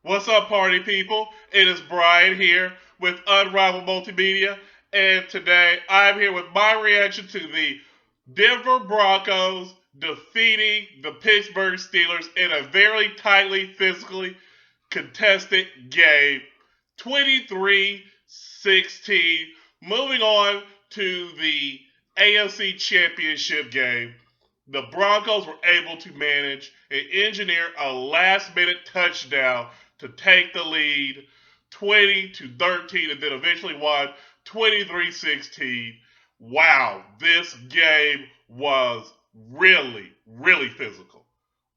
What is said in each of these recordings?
What's up, party people? It is Brian here with Unrivaled Multimedia, and today I'm here with my reaction to the Denver Broncos defeating the Pittsburgh Steelers in a very tightly, physically contested game, 23-16. Moving on to the AFC Championship game, the Broncos were able to manage and engineer a last minute touchdown to take the lead 20-13 and then eventually won 23-16. Wow, this game was really physical.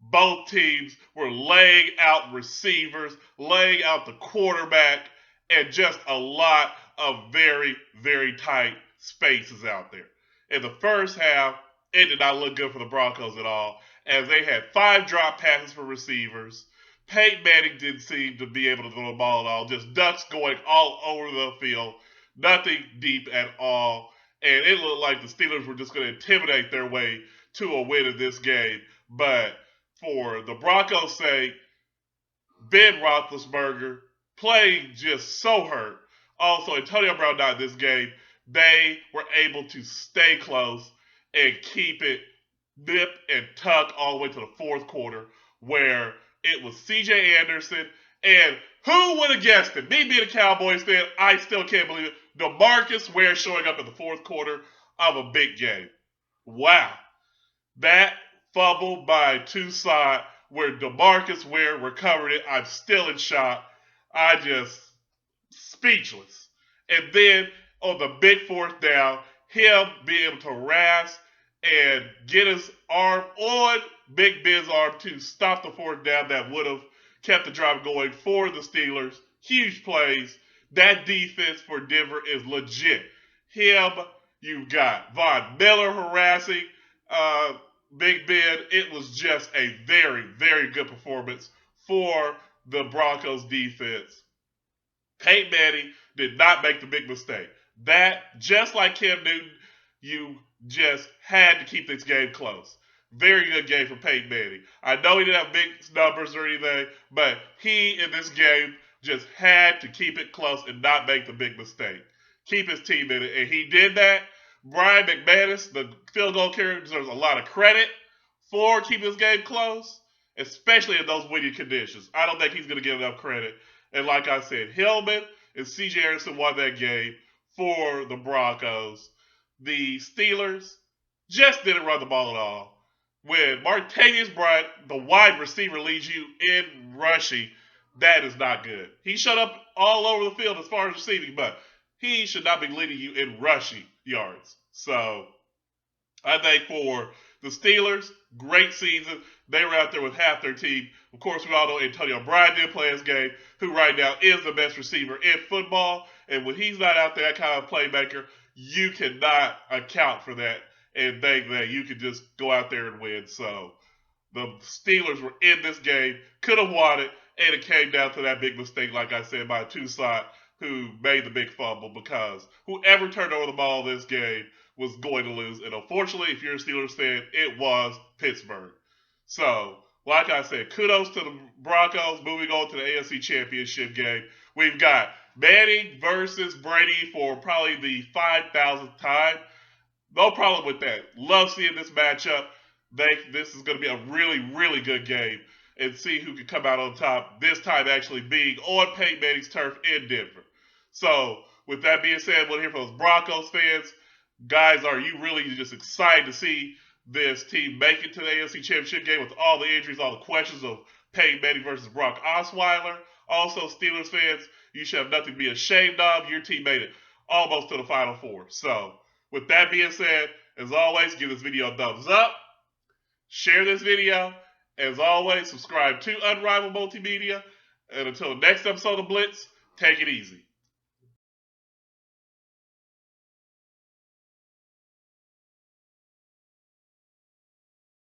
Both teams were laying out receivers, laying out the quarterback, and just a lot of very tight spaces out there. In the first half, it did not look good for the Broncos at all, as they had 5 drop passes for receivers. Peyton Manning didn't seem to be able to throw the ball at all, just ducks going all over the field, nothing deep at all. And it looked like the Steelers were just going to intimidate their way to a win in this game. But for the Broncos' sake, Ben Roethlisberger playing just so hurt. Also, Antonio Brown died this game. They were able to stay close and keep it nip and tuck all the way to the fourth quarter, where it was CJ Anderson. And who would have guessed it? Me being a Cowboys fan, I still can't believe it. DeMarcus Ware showing up in the fourth quarter of a big game. Wow. That fumble by Toussaint where DeMarcus Ware recovered it, I'm still in shock. I just speechless. And then on the big fourth down, him being able to harass and get his arm on Big Ben's arm to stop the fourth down that would have kept the drive going for the Steelers. Huge plays. That defense for Denver is legit. Him, you've got Von Miller harassing uh, Big Ben. It was just a very good performance for the Broncos defense. Peyton Manning did not make the big mistake. That, just like Cam Newton, you just had to keep this game close. Very good game for Peyton Manning. I know he didn't have big numbers or anything, but he in this game just had to keep it close and not make the big mistake. Keep his team in it, and he did that. Brian McManus, the field goal kicker, deserves a lot of credit for keeping this game close, especially in those winning conditions. I don't think he's going to get enough credit. And like I said, Hillman and CJ Anderson won that game for the Broncos. The Steelers just didn't run the ball at all. When Martavius Bryant, the wide receiver, leads you in rushing, that is not good. He showed up all over the field as far as receiving, but he should not be leading you in rushing yards. So I think for the Steelers, great season. They were out there with half their team. Of course, we all know Antonio Brown did play his game, who right now is the best receiver in football. And when he's not out there, that kind of playmaker, you cannot account for that and think that you can just go out there and win. So the Steelers were in this game, could have won it, and it came down to that big mistake, like I said, by Toussaint, who made the big fumble because whoever turned over the ball in this game was going to lose. And unfortunately, if you're a Steelers fan, it was Pittsburgh. So, like I said, kudos to the Broncos. Moving on to the AFC Championship game, we've got Manning versus Brady for probably the 5,000th time. No problem with that. Love seeing this matchup. This is going to be a really good game and see who can come out on top. This time actually being on Peyton Manning's turf in Denver. So, with that being said, we'll hear from those Broncos fans. Guys, are you really just excited to see this team make it to the AFC Championship game with all the injuries, all the questions of Peyton Manning versus Brock Osweiler? Also, Steelers fans, you should have nothing to be ashamed of. Your team made it almost to the Final Four. So, with that being said, as always, give this video a thumbs up, share this video. As always, subscribe to Unrivaled Multimedia. And until the next episode of Blitz, take it easy.